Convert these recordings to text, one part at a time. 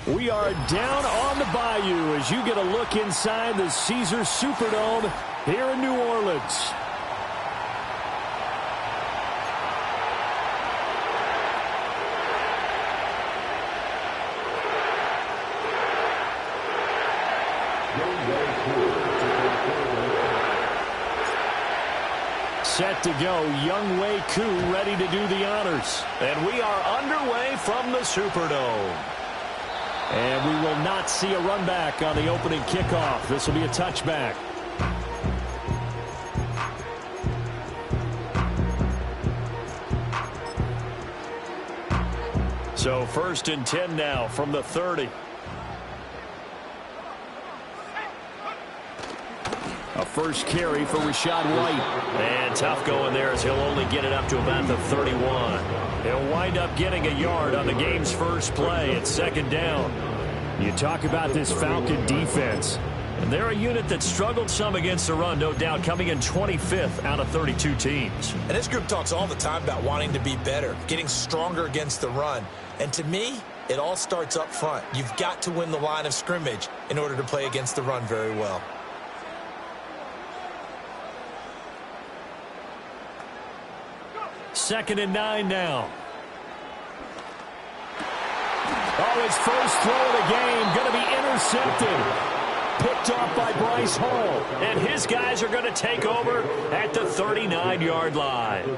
We are down on the bayou as you get a look inside the Caesars Superdome here in New Orleans. Set to go, Young Wei Koo ready to do the honors. And we are underway from the Superdome. And we will not see a run back on the opening kickoff. This will be a touchback. So 1st and 10 now from the 30. A first carry for Rachaad White. And tough going there as he'll only get it up to about the 31. He'll wind up getting a yard on the game's first play at 2nd down. You talk about this Falcon defense. And they're a unit that struggled some against the run, no doubt, coming in 25th out of 32 teams. And this group talks all the time about wanting to be better, getting stronger against the run. And to me, it all starts up front. You've got to win the line of scrimmage in order to play against the run very well. Second and 9 now. Oh, his first throw of the game going to be intercepted. Picked off by Bryce Hall. And his guys are going to take over at the 39-yard line.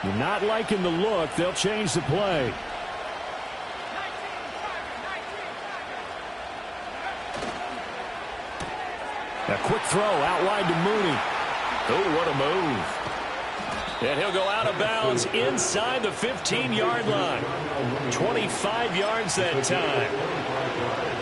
You're not liking the look. They'll change the play. A quick throw out wide to Mooney. Oh, what a move. And he'll go out of bounds inside the 15-yard line. 25 yards that time.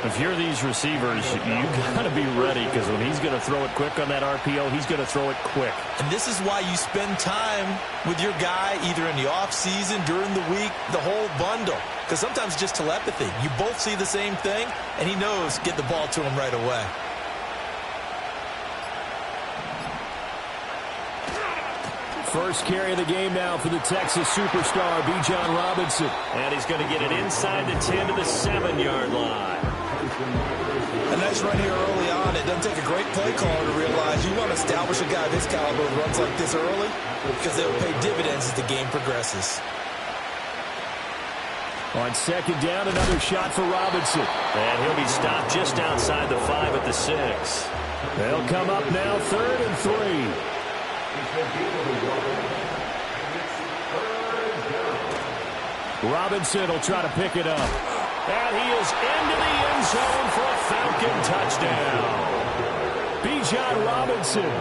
If you're these receivers, you got to be ready because when he's going to throw it quick on that RPO, he's going to throw it quick. And this is why you spend time with your guy either in the offseason, during the week, the whole bundle. Because sometimes it's just telepathy. You both see the same thing, and he knows get the ball to him right away. First carry of the game now for the Texas superstar, Bijan Robinson. And he's going to get it inside the 10 to the 7-yard line. A nice run here early on. It doesn't take a great play caller to realize you want to establish a guy of his caliber who runs like this early because they will pay dividends as the game progresses. On 2nd down, another shot for Robinson. And he'll be stopped just outside the 5 at the 6. They'll come up now 3rd and 3. Robinson will try to pick it up. And he is into the end zone for a Falcon touchdown. Bijan Robinson,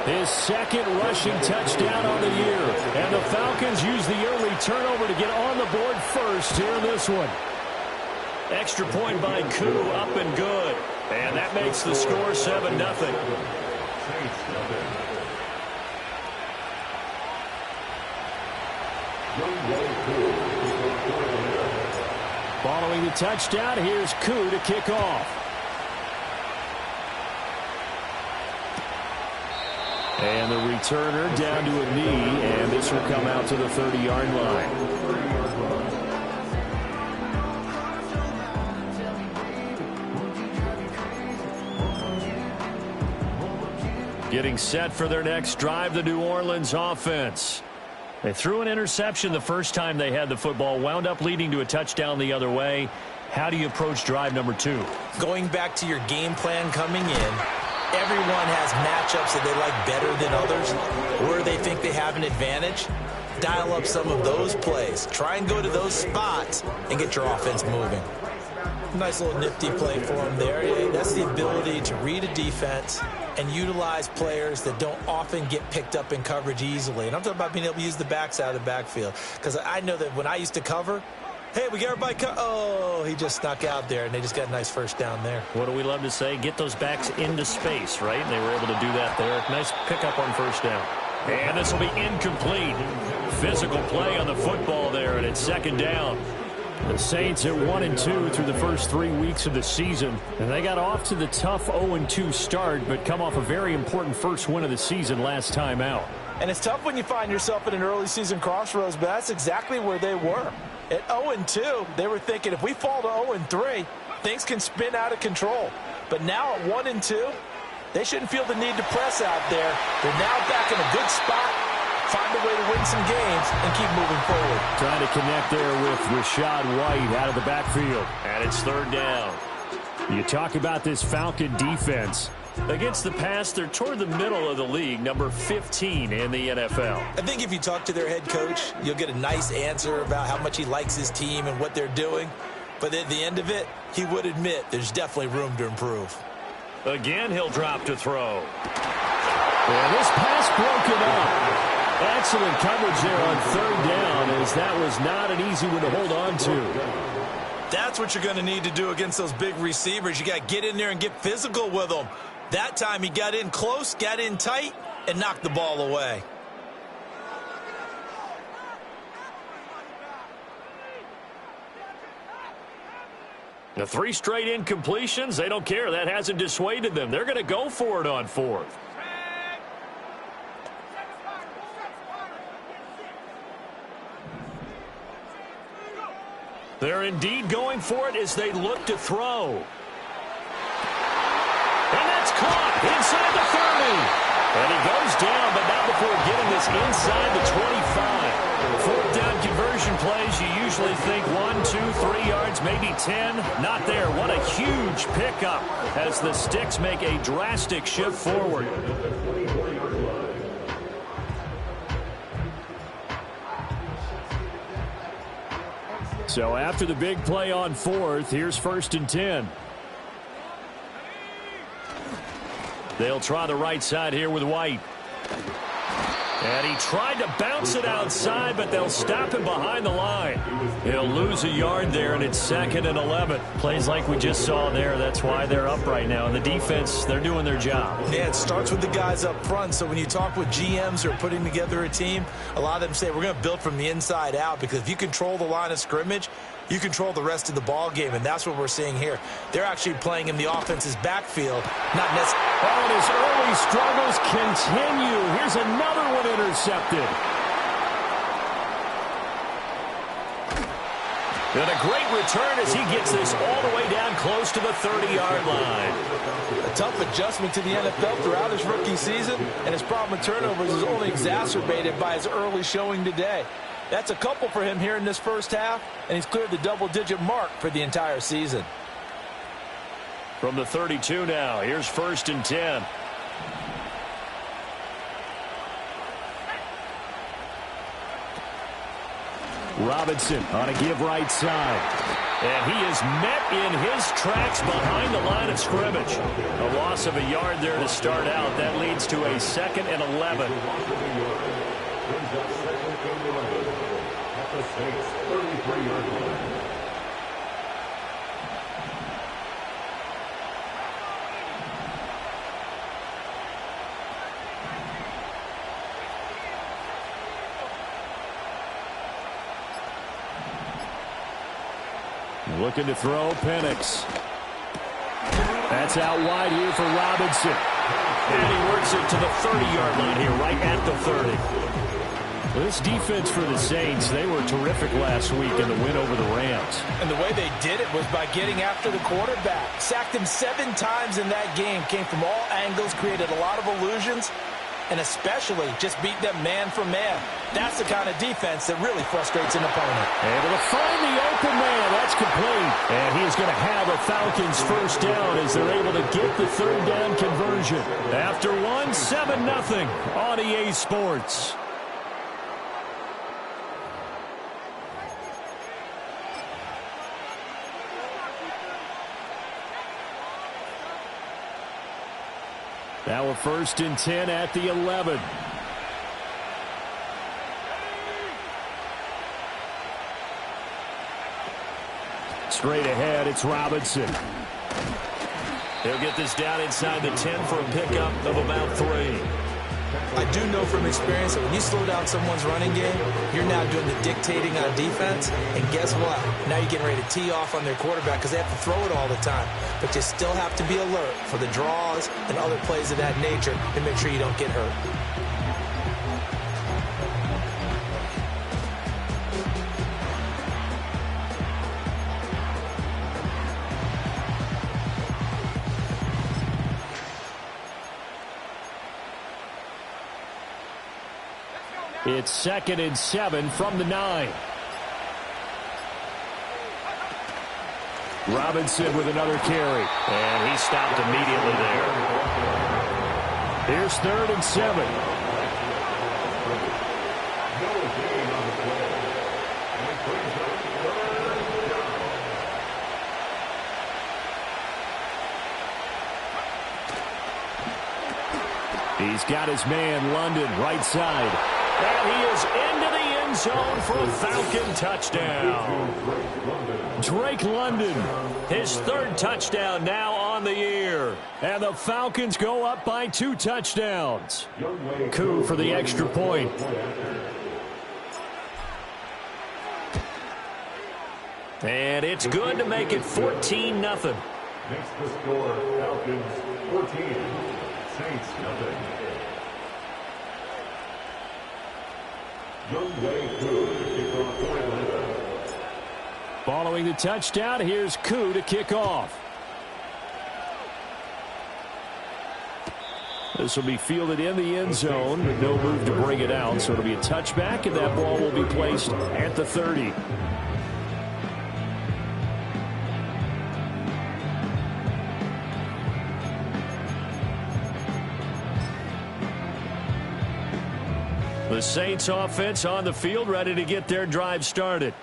his 2nd rushing touchdown on the year. And the Falcons use the early turnover to get on the board first here in this one. Extra point by Koo, up and good. And that makes the score 7-0. Following the touchdown, here's Koo to kick off. And the returner down to a knee, and this will come out to the 30-yard line. Getting set for their next drive, the New Orleans offense. They threw an interception the first time they had the football, wound up leading to a touchdown the other way. How do you approach drive number 2? Going back to your game plan coming in, everyone has matchups that they like better than others, where they think they have an advantage. Dial up some of those plays. Try and go to those spots and get your offense moving. Nice little nifty play for him there. That's the ability to read a defense and utilize players that don't often get picked up in coverage easily. And I'm talking about being able to use the backs out of the backfield. Because I know that when I used to cover, hey, we get everybody oh, he just snuck out there, and they just got a nice first down there. What do we love to say? Get those backs into space, right? And they were able to do that there. Nice pickup on first down. And this will be incomplete. Physical play on the football there, and it's second down. The Saints at 1-2 through the first 3 weeks of the season. And they got off to the tough 0-2 start, but come off a very important first win of the season last time out. And it's tough when you find yourself at an early season crossroads, but that's exactly where they were. At 0-2, they were thinking if we fall to 0-3, things can spin out of control. But now at 1-2, they shouldn't feel the need to press out there. They're now back in a good spot. Find a way to win some games and keep moving forward. Trying to connect there with Rashad White out of the backfield. And it's third down. You talk about this Falcon defense. Against the pass, they're toward the middle of the league, number 15 in the NFL. I think if you talk to their head coach, you'll get a nice answer about how much he likes his team and what they're doing. But at the end of it, he would admit there's definitely room to improve. Again, he'll drop to throw. And this pass broken up. Excellent coverage there on third down, as that was not an easy one to hold on to. That's what you're going to need to do against those big receivers. You got to get in there and get physical with them. That time he got in close, got in tight, and knocked the ball away. The 3 straight incompletions, they don't care. That hasn't dissuaded them. They're going to go for it on fourth. They're indeed going for it as they look to throw. And that's caught inside the 30. And he goes down, but not before getting this inside the 25. Fourth down conversion plays, you usually think 1, 2, 3 yards, maybe 10. Not there. What a huge pickup as the Sticks make a drastic shift forward. So after the big play on fourth, here's 1st and 10. They'll try the right side here with White. And he tried to bounce it outside, but they'll stop him behind the line. He'll lose a yard there, and it's 2nd and 11. Plays like we just saw there. That's why they're up right now. And the defense, they're doing their job. Yeah, it starts with the guys up front. So when you talk with GMs who are putting together a team, a lot of them say we're going to build from the inside out, because if you control the line of scrimmage, you control the rest of the ball game, and that's what we're seeing here. They're actually playing in the offense's backfield, not necessarily. Oh, and his early struggles continue. Here's another one intercepted. And a great return as he gets this all the way down close to the 30-yard line. A tough adjustment to the NFL throughout his rookie season, and his problem with turnovers is only exacerbated by his early showing today. That's a couple for him here in this first half, and he's cleared the double-digit mark for the entire season. From the 32 now, here's 1st and 10. Robinson on a give right side. And he is met in his tracks behind the line of scrimmage. A loss of a yard there to start out. That leads to a 2nd and 11. Looking to throw, Penix. That's out wide here for Robinson. And he works it to the 30-yard line here, right at the 30. This defense for the Saints, they were terrific last week in the win over the Rams. And the way they did it was by getting after the quarterback. Sacked him 7 times in that game. Came from all angles, created a lot of illusions, and especially just beat them man for man. That's the kind of defense that really frustrates an opponent. Able to find the open man. That's complete. And he is going to have a Falcons first down as they're able to get the 3rd down conversion. After 7-0 on EA Sports. Now a 1st and 10 at the 11. Straight ahead, it's Robinson. He'll get this down inside the 10 for a pickup of about 3. I do know from experience that when you slow down someone's running game, you're now doing the dictating on defense. And guess what? Now you're getting ready to tee off on their quarterback because they have to throw it all the time. But you still have to be alert for the draws and other plays of that nature to make sure you don't get hurt. It's 2nd and 7 from the 9. Robinson with another carry. And he stopped immediately there. Here's 3rd and 7. He's got his man, London, right side. And he is into the end zone for a Falcon touchdown. Drake London, His 3rd touchdown now on the year. and the Falcons go up by 2 touchdowns. Coup for the extra point. And it's good to make it 14-0. Next to score, Falcons 14, Saints nothing. Following the touchdown, here's Koo to kick off. This will be fielded in the end zone. No move to bring it out, so it'll be a touchback, and that ball will be placed at the 30. The Saints offense on the field, ready to get their drive started.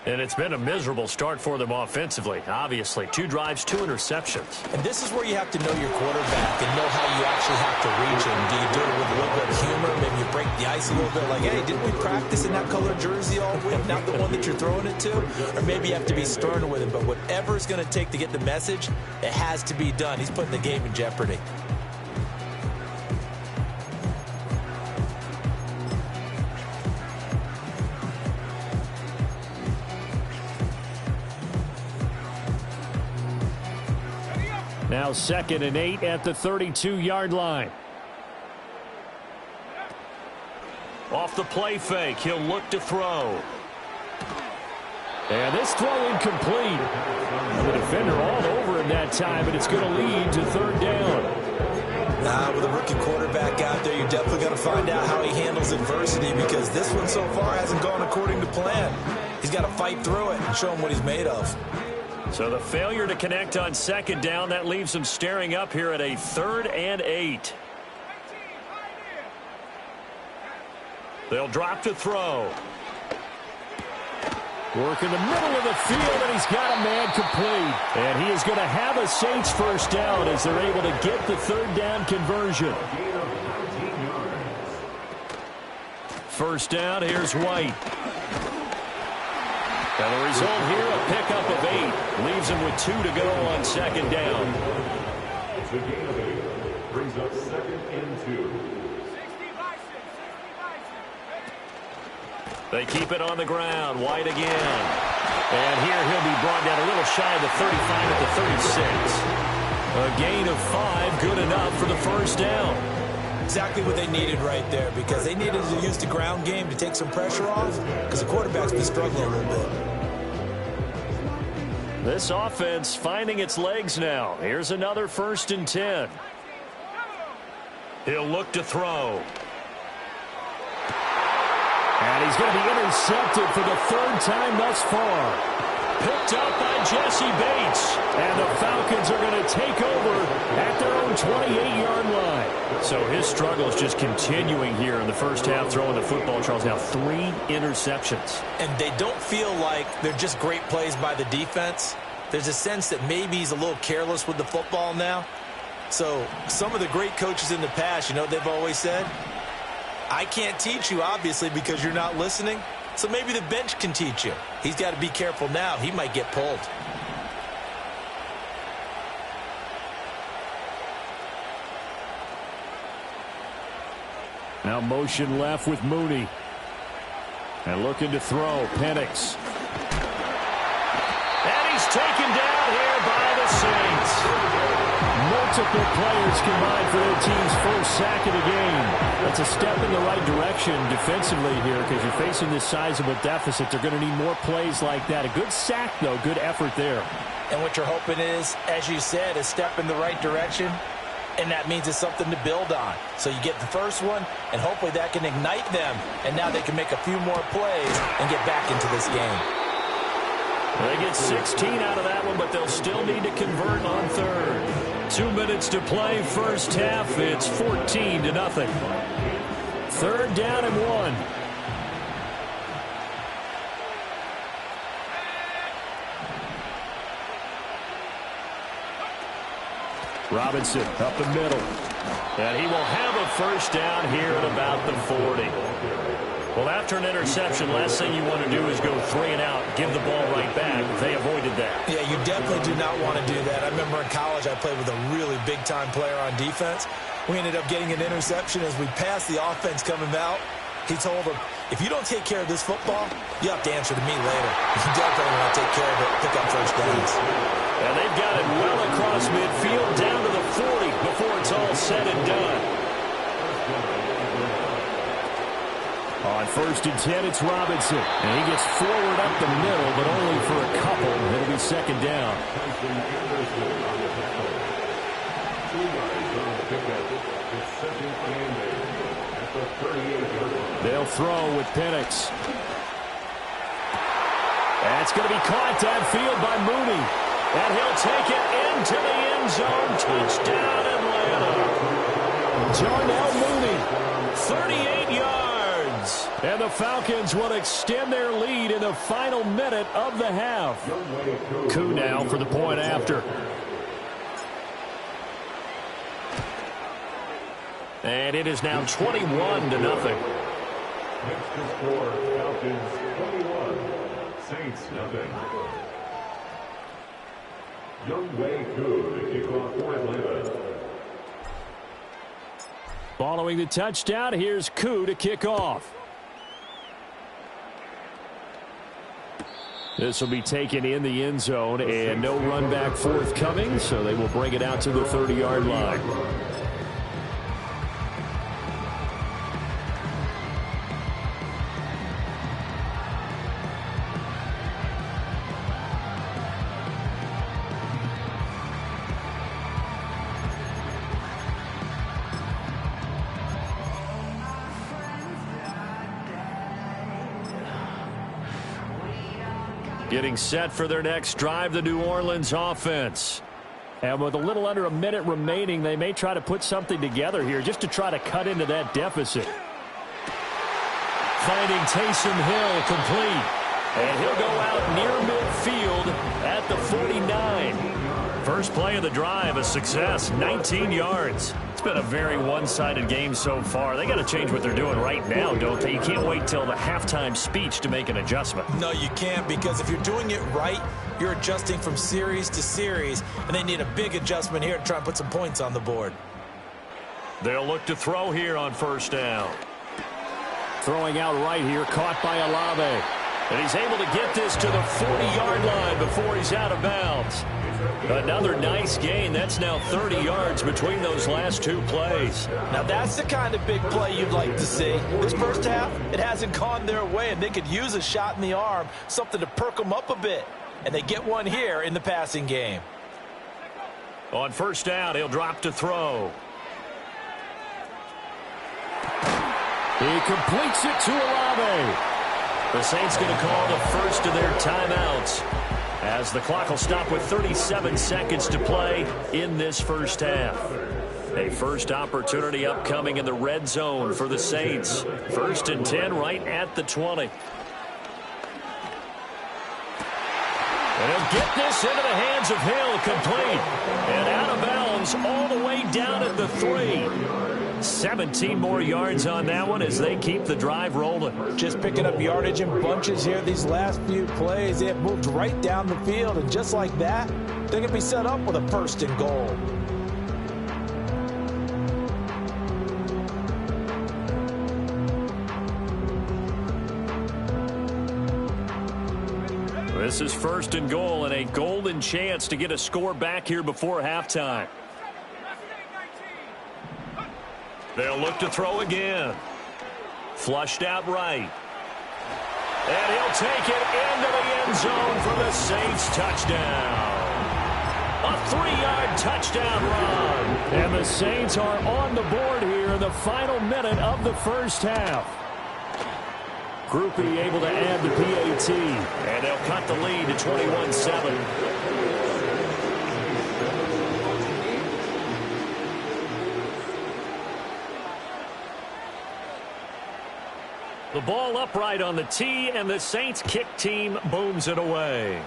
And it's been a miserable start for them offensively. Obviously, 2 drives, 2 interceptions. And this is where you have to know your quarterback and know how you actually have to reach him. Do you do it with a little bit of humor? Maybe you break the ice a little bit like, hey, didn't we practice in that color jersey all week? Not the one that you're throwing it to? Or maybe you have to be stern with him. But whatever it's going to take to get the message, it has to be done. He's putting the game in jeopardy. Now 2nd and 8 at the 32-yard line. Off the play fake, he'll look to throw. And this throw incomplete. The defender all over him that time, but it's going to lead to 3rd down. With a rookie quarterback out there, you're definitely going to find out how he handles adversity because this one so far hasn't gone according to plan. He's got to fight through it and show him what he's made of. So the failure to connect on 2nd down, that leaves them staring up here at a 3rd and 8. They'll drop to throw. Work in the middle of the field, and he's got a man complete. And he is going to have a Saints 1st down as they're able to get the 3rd down conversion. 1st down, here's White. And the result here, a pickup of 8. Leaves him with 2 to go on 2nd down. It's a gain of 8. Brings up 2nd and 2. They keep it on the ground. White again. And here he'll be brought down a little shy of the 35 at the 36. A gain of 5, good enough for the 1st down. Exactly what they needed right there because they needed to use the ground game to take some pressure off because the quarterback's been struggling a little bit. This offense finding its legs now. Here's another 1st and 10. He'll look to throw. And he's going to be intercepted for the 3rd time thus far. Picked up by Jesse Bates. And the Falcons are going to take over at their own 28-yard line. So his struggle is just continuing here in the 1st half, throwing the football. Charles, now 3 interceptions. And they don't feel like they're just great plays by the defense. There's a sense that maybe he's a little careless with the football now. So some of the great coaches in the past, you know, they've always said, I can't teach you, obviously, because you're not listening. So maybe the bench can teach you. He's got to be careful now. He might get pulled. Now motion left with Mooney. And looking to throw, Penix. And he's taken down here by the Saints. Multiple players combined for their team's first sack of the game. That's a step in the right direction defensively here because you're facing this sizable deficit. They're going to need more plays like that. A good sack, though. Good effort there. And what you're hoping is, as you said, a step in the right direction. And that means it's something to build on. So you get the first one, and hopefully that can ignite them. And now they can make a few more plays and get back into this game. They get 16 out of that one, but they'll still need to convert on third. 2 minutes to play first half. It's 14-0. Third down and 1. Robinson up the middle. And he will have a first down here at about the 40. Well, after an interception, last thing you want to do is go 3 and out, give the ball right back. They avoided that. Yeah, you definitely do not want to do that. I remember in college I played with a really big-time player on defense. We ended up getting an interception as we passed the offense coming out. He told him, if you don't take care of this football, you have to answer to me later. You definitely want to take care of it, pick up first downs. And they've got it well across midfield down to the 40 before it's all said and done. On 1st and 10, it's Robinson. And he gets forward up the middle, but only for a couple. It'll be second down. They'll throw with Penix. That's going to be caught downfield by Mooney. And he'll take it into the end zone. Touchdown, Atlanta. Darnell Mooney, 38 yards. And the Falcons will extend their lead in the final minute of the half. Koo now for the point after. And it is now 21-0. Next to score, Falcons 21, Saints nothing. Younghoe Koo to kick off for Atlanta. Following the touchdown, here's Koo to kick off. This will be taken in the end zone, and no run back forthcoming, so they will bring it out to the 30-yard line. Getting set for their next drive, the New Orleans offense. And with a little under a minute remaining, they may try to put something together here just to try to cut into that deficit. Finding Taysom Hill complete. And he'll go out near midfield at the 49. First play of the drive, a success, 19 yards. It's been a very one-sided game so far. They got to change what they're doing right now, don't they? You can't wait till the halftime speech to make an adjustment. No, you can't, because if you're doing it right, you're adjusting from series to series, and they need a big adjustment here to try and put some points on the board. They'll look to throw here on first down. Throwing out right here, caught by Olave. And he's able to get this to the 40-yard line before he's out of bounds. Another nice gain. That's now 30 yards between those last two plays. Now that's the kind of big play you'd like to see. This first half, it hasn't gone their way, and they could use a shot in the arm, something to perk them up a bit. And they get one here in the passing game. On first down, he'll drop to throw. He completes it to Olave. The Saints going to call the first of their timeouts, as the clock will stop with 37 seconds to play in this first half. A first opportunity upcoming in the red zone for the Saints. 1st and 10 right at the 20. And he'll get this into the hands of Hill, complete. And out of bounds all the way down at the 3. 17 more yards on that one as they keep the drive rolling. Just picking up yardage in bunches here these last few plays. They have moved right down the field, and just like that, they're going to be set up with a 1st and goal. This is 1st and goal and a golden chance to get a score back here before halftime. They'll look to throw again. Flushed out right. And he'll take it into the end zone for the Saints touchdown. A 3-yard touchdown run. And the Saints are on the board here in the final minute of the first half. Groupie able to add the PAT. And they'll cut the lead to 21-7. The ball upright on the tee, and the Saints kick team booms it away.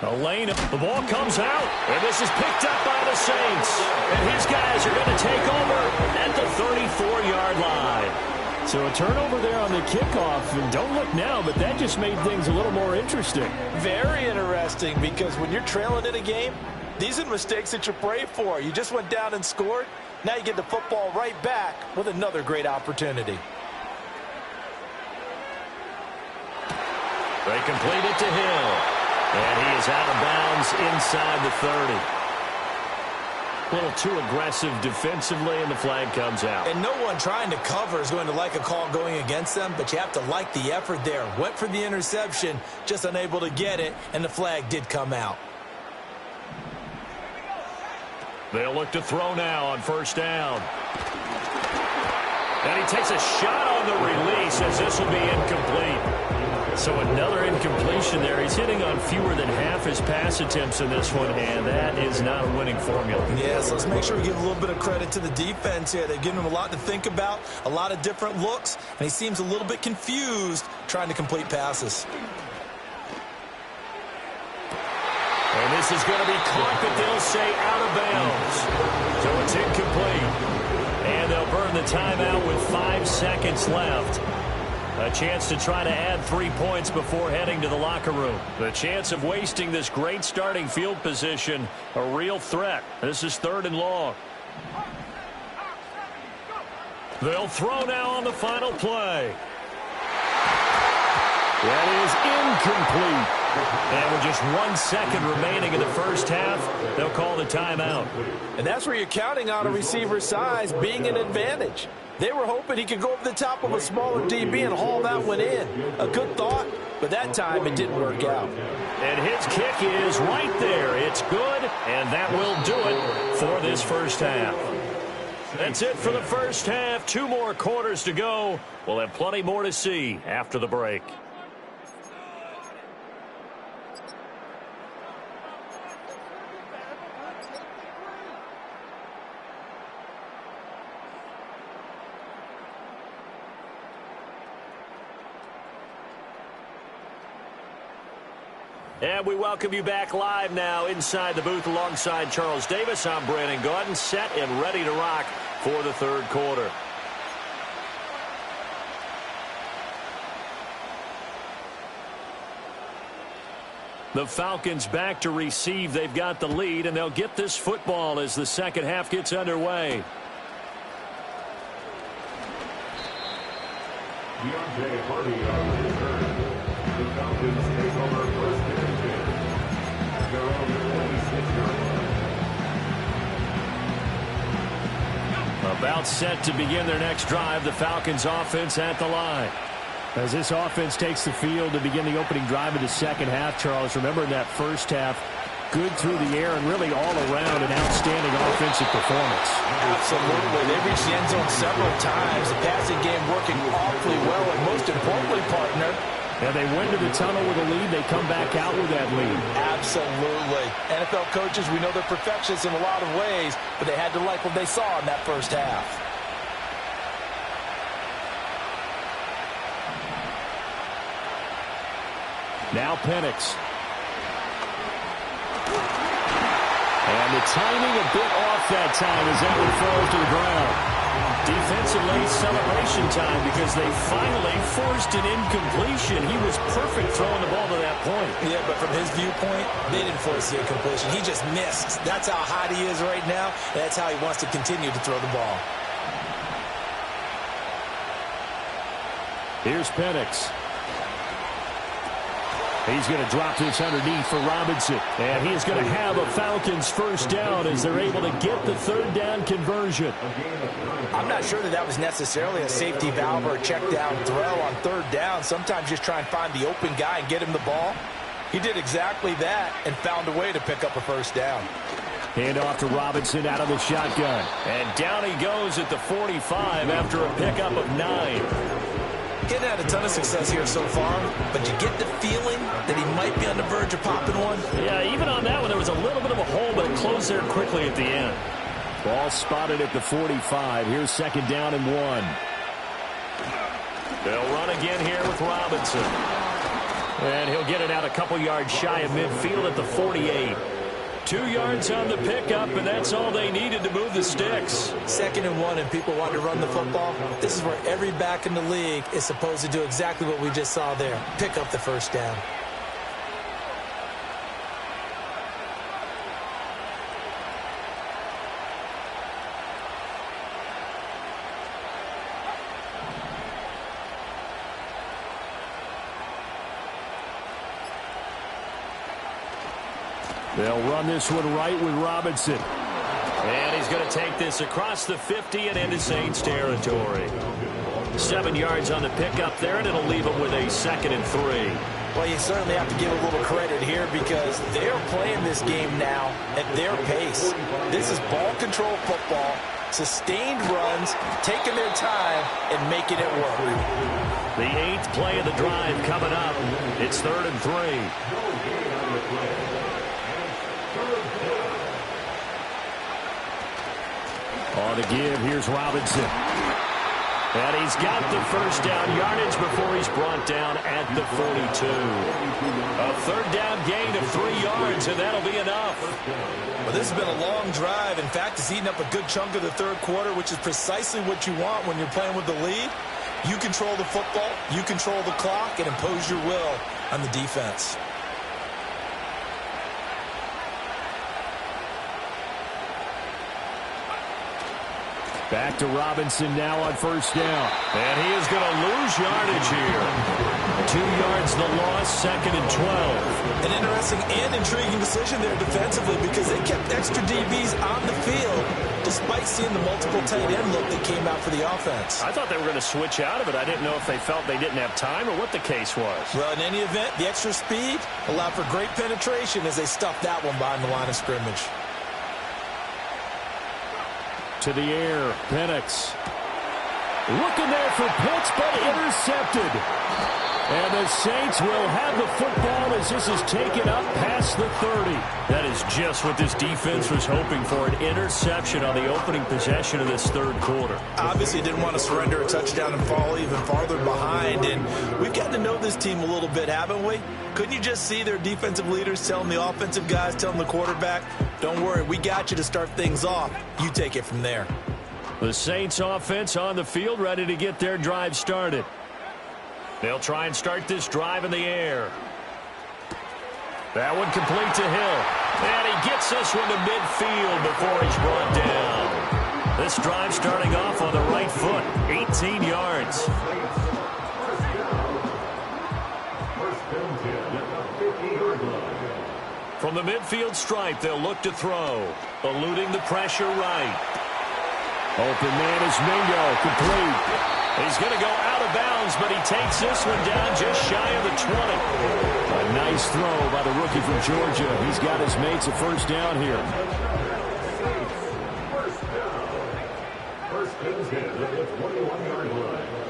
A lane, the ball comes out, and this is picked up by the Saints. And his guys are going to take over at the 34-yard line. So a turnover there on the kickoff, and don't look now, but that just made things a little more interesting. Very interesting, because when you're trailing in a game, these are the mistakes that you pray for. You just went down and scored. Now you get the football right back with another great opportunity. They complete it to Hill. And he is out of bounds inside the 30. A little too aggressive defensively, and the flag comes out. And no one trying to cover is going to like a call going against them, but you have to like the effort there. Went for the interception, just unable to get it, and the flag did come out. They'll look to throw now on 1st down. And he takes a shot on the release as this will be incomplete. So another incompletion there. He's hitting on fewer than half his pass attempts in this one, and that is not a winning formula. Yes, let's make sure we give a little bit of credit to the defense here. They've given him a lot to think about, a lot of different looks, and he seems a little bit confused trying to complete passes. And this is going to be caught, but they'll say out of bounds. So it's incomplete. And they'll burn the timeout with 5 seconds left. A chance to try to add 3 points before heading to the locker room. The chance of wasting this great starting field position, a real threat. This is 3rd and long. They'll throw now on the final play. That is incomplete. And with just 1 second remaining in the first half, they'll call the timeout. And that's where you're counting on a receiver's size being an advantage. They were hoping he could go over the top of a smaller DB and haul that one in. A good thought, but that time it didn't work out. And his kick is right there. It's good, and that will do it for this first half. That's it for the first half. 2 more quarters to go. We'll have plenty more to see after the break. And we welcome you back live now inside the booth alongside Charles Davis. I'm Brandon Gaudin, set and ready to rock for the 3rd quarter. The Falcons back to receive. They've got the lead, and they'll get this football as the second half gets underway. Deontay Hardy on the return. The Falcons take over first and 10. Their own 26-yard line. About set to begin their next drive. The Falcons offense at the line. As this offense takes the field to begin the opening drive of the second half, Charles, remember in that first half, good through the air and really all around an outstanding offensive performance. Absolutely. They reached the end zone several times. The passing game working awfully well, and most importantly, partner, and they went to the tunnel with a lead. They come back out with that lead. Absolutely. NFL coaches, we know they're perfectionists in a lot of ways, but they had to like what they saw in that first half. Now Penix. And the timing a bit off that time as that one falls to the ground. Defensively, celebration time because they finally forced an incompletion. He was perfect throwing the ball to that point. Yeah, but from his viewpoint, they didn't force the incompletion. He just missed. That's how hot he is right now, and that's how he wants to continue to throw the ball. Here's Penix. He's going to drop this underneath for Robinson. And he is going to have a Falcons first down as they're able to get the third down conversion. I'm not sure that was necessarily a safety valve or a check down throw on third down. Sometimes just try and find the open guy and get him the ball. He did exactly that and found a way to pick up a first down. Hand off to Robinson out of the shotgun. And down he goes at the 45 after a pickup of 9. He hasn't had a ton of success here so far, but you get the feeling that he might be on the verge of popping one. Yeah, even on that one, there was a little bit of a hole, but it closed there quickly at the end. Ball spotted at the 45. Here's second down and 1. They'll run again here with Robinson. And he'll get it out a couple yards shy of midfield at the 48. 2 yards on the pickup, and that's all they needed to move the sticks. 2nd and 1, and people want to run the football. This is where every back in the league is supposed to do exactly what we just saw there. Pick up the first down. They'll run this one right with Robinson. And he's going to take this across the 50 and into Saints territory. 7 yards on the pickup there, and it'll leave them with a 2nd and 3. Well, you certainly have to give a little credit here because they're playing this game now at their pace. This is ball control football, sustained runs, taking their time, and making it work. The 8th play of the drive coming up. It's 3rd and 3. On the give, here's Robinson. And he's got the first down yardage before he's brought down at the 42. A third down gain of 3 yards, and that'll be enough. Well, this has been a long drive. In fact, it's eaten up a good chunk of the third quarter, which is precisely what you want when you're playing with the lead. You control the football, you control the clock, and impose your will on the defense. Back to Robinson now on first down. And he is going to lose yardage here. 2 yards the loss, 2nd and 12. An interesting and intriguing decision there defensively because they kept extra DBs on the field despite seeing the multiple tight end look that came out for the offense. I thought they were going to switch out of it. I didn't know if they felt they didn't have time or what the case was. Well, in any event, the extra speed allowed for great penetration as they stuffed that one behind the line of scrimmage. To the air, Penix. Looking there for Pitts, but intercepted. And the Saints will have the football as this is taken up past the 30. That is just what this defense was hoping for, an interception on the opening possession of this third quarter. Obviously didn't want to surrender a touchdown and fall even farther behind. And we've gotten to know this team a little bit, haven't we? Couldn't you just see their defensive leaders telling the offensive guys, telling the quarterback, don't worry, we got you to start things off. You take it from there. The Saints offense on the field, ready to get their drive started. They'll try and start this drive in the air. That one complete to Hill. And he gets this one to midfield before he's brought down. This drive starting off on the right foot, 18 yards. From the midfield stripe, they'll look to throw. Eluding the pressure right. Open man is Mingo, complete. He's going to go out of bounds, but he takes this one down just shy of the 20. A nice throw by the rookie from Georgia. He's got his mates a first down here.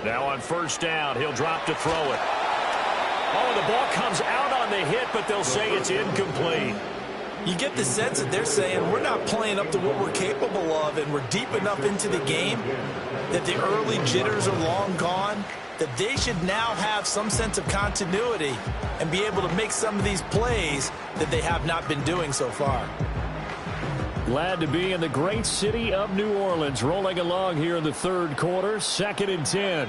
Now on first down, he'll drop to throw it. Oh, the ball comes out on the hit, but they'll say it's incomplete. You get the sense that they're saying we're not playing up to what we're capable of and we're deep enough into the game that the early jitters are long gone, that they should now have some sense of continuity and be able to make some of these plays that they have not been doing so far. Glad to be in the great city of New Orleans, rolling along here in the third quarter, 2nd and 10.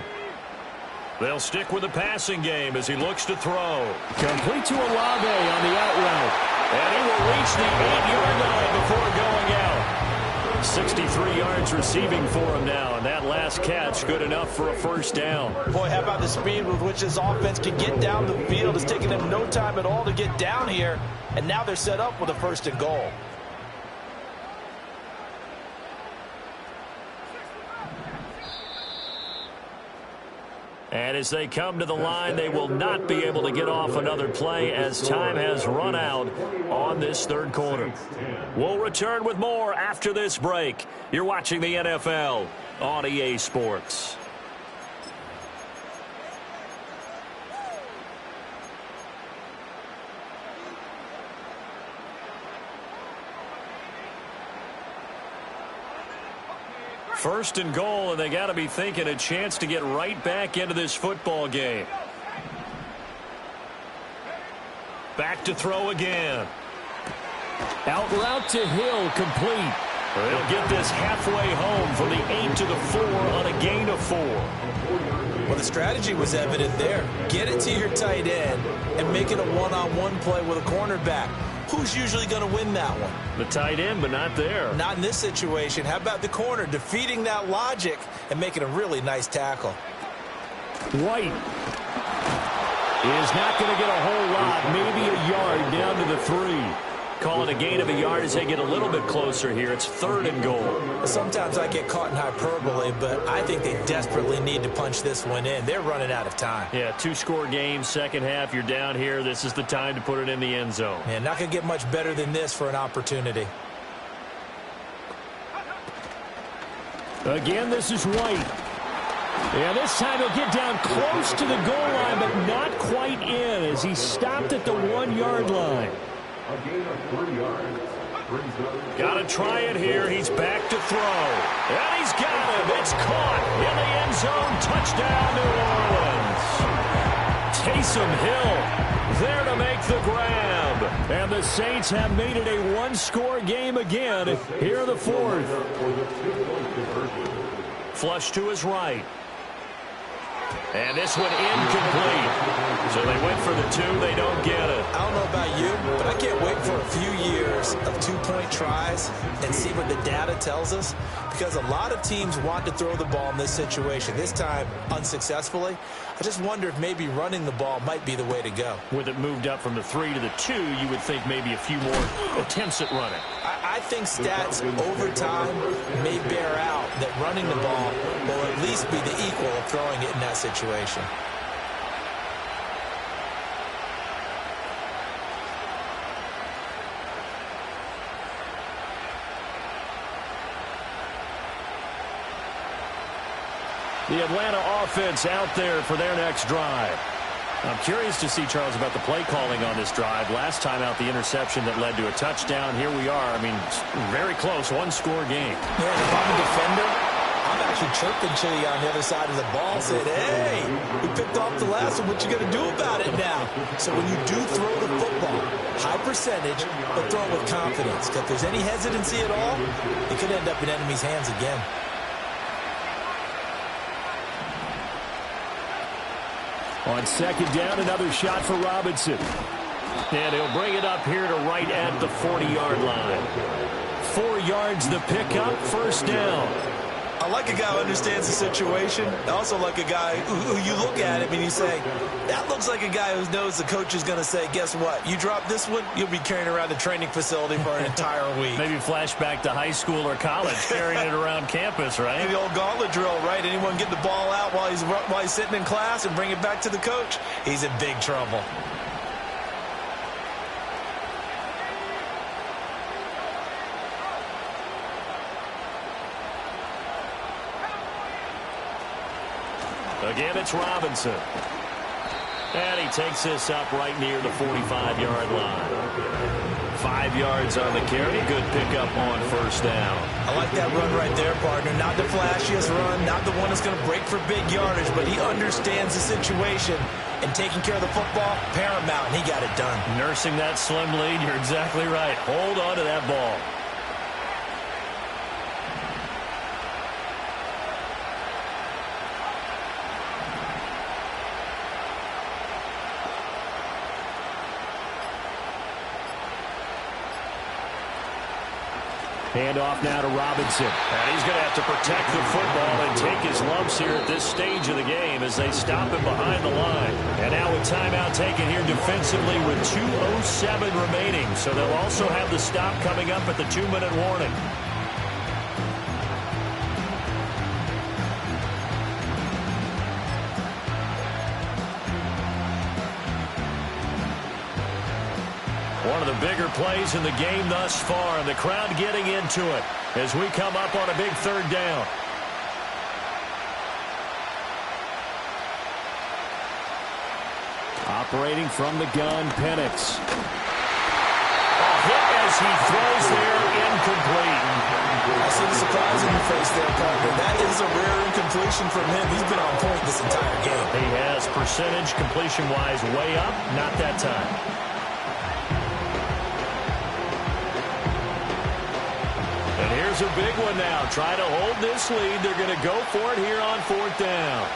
They'll stick with the passing game as he looks to throw. Complete to Olave on the out route. And he will reach the 8-yard line before going out. 63 yards yards receiving for him now, and that last catch good enough for a first down. Boy, how about the speed with which this offense can get down the field? It's taken them no time at all to get down here, and now they're set up with a first and goal. And as they come to the line, they will not be able to get off another play as time has run out on this third quarter. We'll return with more after this break. You're watching the NFL on EA Sports. First and goal, and they got to be thinking a chance to get right back into this football game. Back to throw again. Out route to Hill, complete. They'll get this halfway home from the 8 to the 4 on a gain of 4. Well, the strategy was evident there. Get it to your tight end and make it a one-on-one play with a cornerback. Who's usually going to win that one? The tight end, but not there. Not in this situation. How about the corner defeating that logic and making a really nice tackle? White is not going to get a whole lot, maybe a yard down to the 3. Call it a gain of a yard as they get a little bit closer here. It's third and goal. Sometimes I get caught in hyperbole, but I think they desperately need to punch this one in. They're running out of time. Yeah, 2-score game, second half. You're down here. This is the time to put it in the end zone. Yeah, not going to get much better than this for an opportunity. Again, this is White. Yeah, this time he'll get down close to the goal line, but not quite in as he stopped at the 1-yard line. A gain of 3 yards. Got to try it here. He's back to throw. And he's got him. It's caught in the end zone. Touchdown, New Orleans. Taysom Hill there to make the grab. And the Saints have made it a 1-score game again here in the fourth. Flush to his right. And this one incomplete. So they went for the 2. They don't get it. I don't know about you, but I can't wait for a few years of 2-point tries and see what the data tells us. Because a lot of teams want to throw the ball in this situation. This time, unsuccessfully. I just wonder if maybe running the ball might be the way to go. With it moved up from the 3 to the 2, you would think maybe a few more attempts at running. I think stats over time may bear out that running the ball will at least be the equal of throwing it in that situation. The Atlanta offense out there for their next drive. I'm curious to see, Charles, about the play calling on this drive. Last time out, the interception that led to a touchdown. Here we are. I mean, very close, 1-score game. Yeah, if I'm a defender, I'm actually chirping to you on the other side of the ball, saying, hey, we picked off the last one. What you going to do about it now? So when you do throw the football, high percentage, but throw it with confidence. Because if there's any hesitancy at all, it could end up in enemy's hands again. On second down, another shot for Robinson. And he'll bring it up here to right at the 40-yard line. 4 yards the pickup, first down. I like a guy who understands the situation. I also like a guy who you look at him and you say, that looks like a guy who knows the coach is going to say, guess what? You drop this one, you'll be carrying around the training facility for an entire week. Maybe flashback to high school or college, carrying it around campus, right? The old gauntlet drill, right? Anyone get the ball out while he's sitting in class and bring it back to the coach? He's in big trouble. Again, it's Robinson. And he takes this up right near the 45-yard line. 5 yards on the carry. Good pickup on first down. I like that run right there, partner. Not the flashiest run, not the one that's going to break for big yardage, but he understands the situation. And taking care of the football, paramount, and he got it done. Nursing that slim lead, you're exactly right. Hold on to that ball. Handoff now to Robinson. And he's going to have to protect the football and take his lumps here at this stage of the game as they stop him behind the line. And now with timeout taken here defensively with 2:07 remaining. So they'll also have the stop coming up at the 2-minute warning. One of the bigger plays in the game thus far, and the crowd getting into it as we come up on a big third down. Operating from the gun, Penix. A hit as he throws there, incomplete. I see the surprise in your face there, partner. That is a rare incompletion from him. He's been on point this entire game. He has percentage completion-wise way up, not that time. And here's a big one now. Try to hold this lead. They're going to go for it here on 4th down.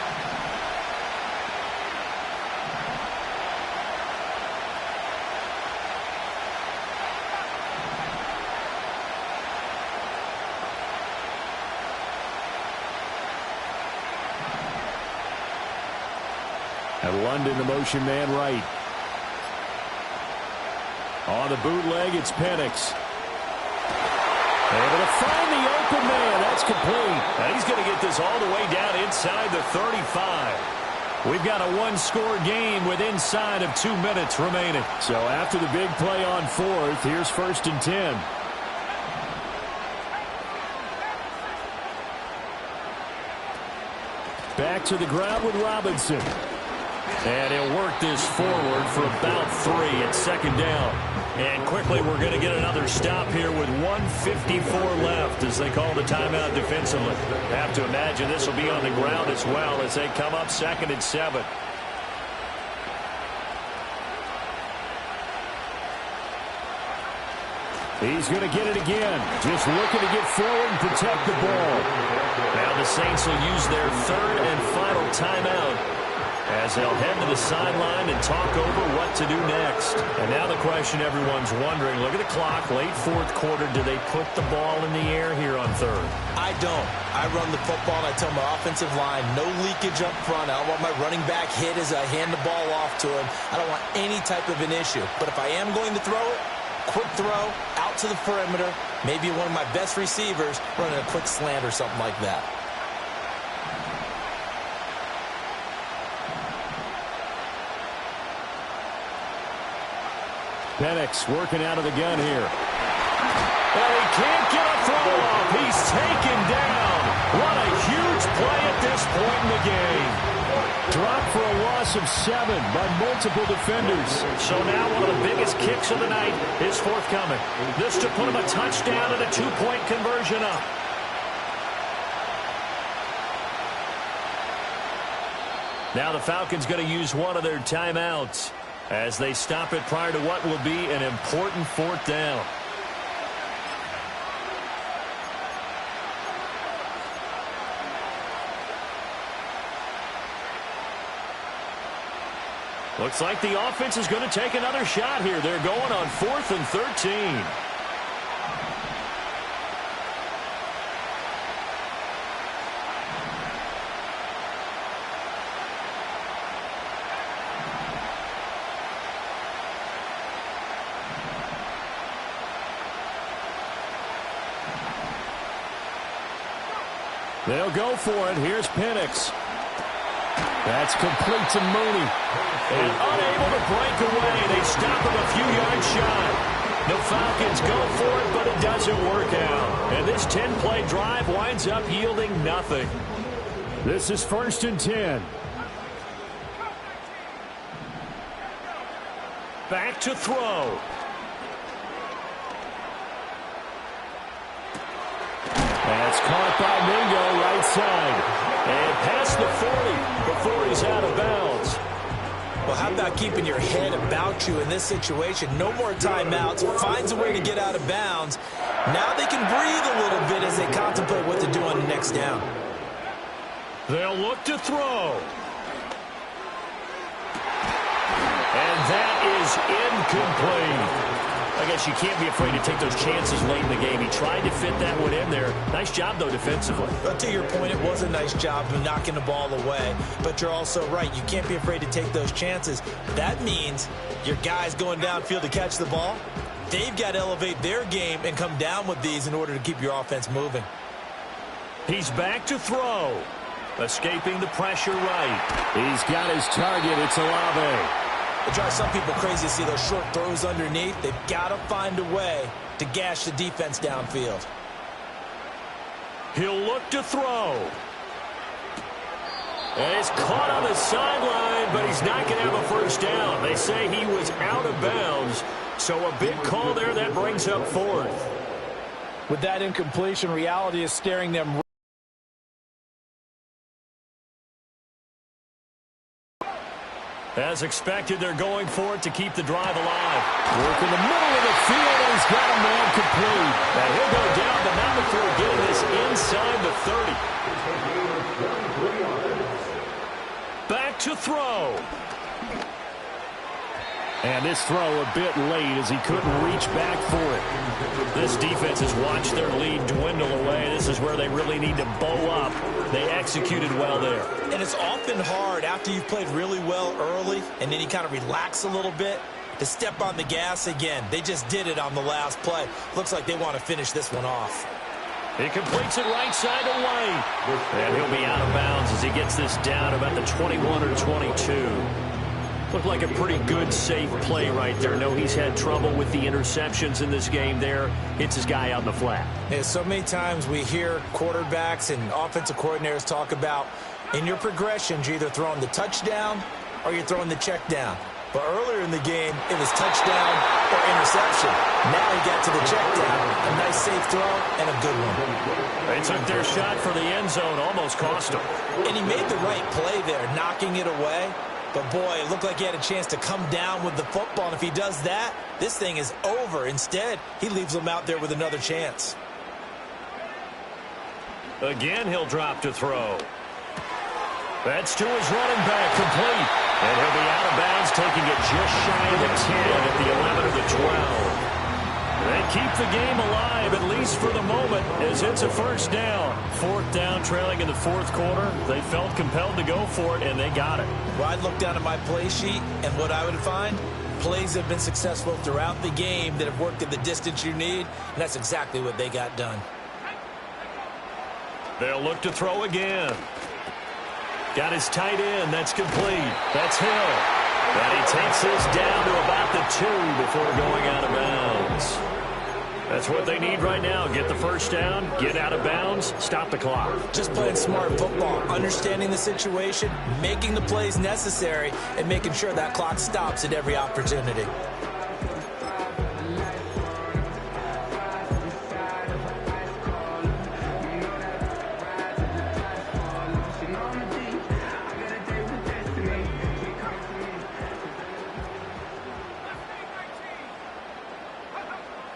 And London, the motion man right. On the bootleg, it's Penix. Able to find the open man. That's complete. And he's going to get this all the way down inside the 35. We've got a one-score game with inside of 2 minutes remaining. So after the big play on 4th, here's 1st and 10. Back to the ground with Robinson. And he'll work this forward for about 3 at 2nd down. And quickly we're going to get another stop here with 1:54 left as they call the timeout defensively. Have to imagine this will be on the ground as well as they come up 2nd and 7. He's going to get it again. Just looking to get forward and protect the ball. Now the Saints will use their 3rd and final timeout as they'll head to the sideline and talk over what to do next. And now the question everyone's wondering, look at the clock, late 4th quarter, do they put the ball in the air here on 3rd? I don't. I run the football and I tell my offensive line, no leakage up front. I don't want my running back hit as I hand the ball off to him. I don't want any type of an issue. But if I am going to throw it, quick throw, out to the perimeter, maybe one of my best receivers running a quick slant or something like that. Penix working out of the gun here. And he can't get a throw off. He's taken down. What a huge play at this point in the game. Dropped for a loss of 7 by multiple defenders. So now one of the biggest kicks of the night is forthcoming. This to put him a touchdown and a 2-point conversion up. Now the Falcons going to use one of their timeouts as they stop it prior to what will be an important 4th down. Looks like the offense is going to take another shot here. They're going on 4th and 13. They'll go for it. Here's Penix. That's complete to Mooney. And unable to break away. They stop him a few yards shy. The Falcons go for it, but it doesn't work out. And this 10-play drive winds up yielding nothing. This is 1st and 10. Back to throw. That's caught by Mingo right side. And past the 40 before he's out of bounds. Well, how about keeping your head about you in this situation? No more timeouts. Finds a way to get out of bounds. Now they can breathe a little bit as they contemplate what to do on the next down. They'll look to throw. And that is incomplete. I guess you can't be afraid to take those chances late in the game. He tried to fit that one in there. Nice job, though, defensively. But to your point, it was a nice job of knocking the ball away. But you're also right. You can't be afraid to take those chances. That means your guys going downfield to catch the ball, they've got to elevate their game and come down with these in order to keep your offense moving. He's back to throw. Escaping the pressure right. He's got his target. It's Olave. It drives some people crazy to see those short throws underneath. They've got to find a way to gash the defense downfield. He'll look to throw. And he's caught on the sideline, but he's not going to have a first down. They say he was out of bounds, so a big call there that brings up fourth. With that incompletion, reality is staring them. As expected, they're going for it to keep the drive alive. Work in the middle of the field, and he's got a man complete. Now he'll go down, but not before getting this inside the 30. Back to throw. And this throw a bit late as he couldn't reach back for it. This defense has watched their lead dwindle away. This is where they really need to bow up. They executed well there. And it's often hard after you've played really well early and then you kind of relax a little bit to step on the gas again. They just did it on the last play. Looks like they want to finish this one off. He completes it right side away. And he'll be out of bounds as he gets this down about the 21 or 22. Looked like a pretty good, safe play right there. No, he's had trouble with the interceptions in this game there. Hits his guy out in the flat. Yeah, so many times we hear quarterbacks and offensive coordinators talk about in your progressions, you're either throwing the touchdown or you're throwing the check down. But earlier in the game, it was touchdown or interception. Now he got to the check down. A nice, safe throw and a good one. They took their shot for the end zone, almost cost him. And he made the right play there, knocking it away. But, boy, it looked like he had a chance to come down with the football. And if he does that, this thing is over. Instead, he leaves him out there with another chance. Again, he'll drop to throw. That's to his running back, complete. And he'll be out of bounds, taking it just shy of the 10 at the 11 or the 12. They keep the game alive, at least for the moment, as it's a first down. Fourth down, trailing in the fourth quarter. They felt compelled to go for it, and they got it. Well, I'd look down at my play sheet, and what I would find, plays have been successful throughout the game that have worked at the distance you need, and that's exactly what they got done. They'll look to throw again. Got his tight end. That's complete. That's Hill. And he takes this down to about the 2 before going out of bounds. That's what they need right now. Get the first down, get out of bounds, stop the clock. Just playing smart football, understanding the situation, making the plays necessary, and making sure that clock stops at every opportunity.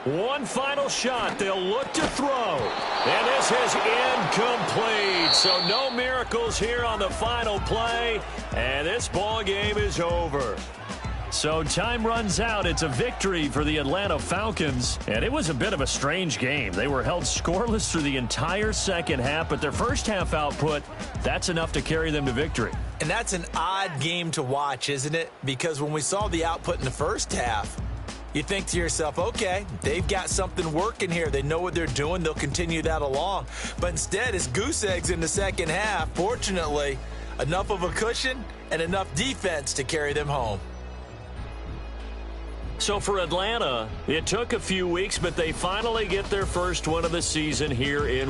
One final shot. They'll look to throw. And this is incomplete. So no miracles here on the final play. And this ball game is over. So time runs out. It's a victory for the Atlanta Falcons. And it was a bit of a strange game. They were held scoreless through the entire second half. But their first half output, that's enough to carry them to victory. And that's an odd game to watch, isn't it? Because when we saw the output in the first half, you think to yourself, okay, they've got something working here. They know what they're doing. They'll continue that along. But instead, it's goose eggs in the second half. Fortunately, enough of a cushion and enough defense to carry them home. So for Atlanta, it took a few weeks, but they finally get their first one of the season here in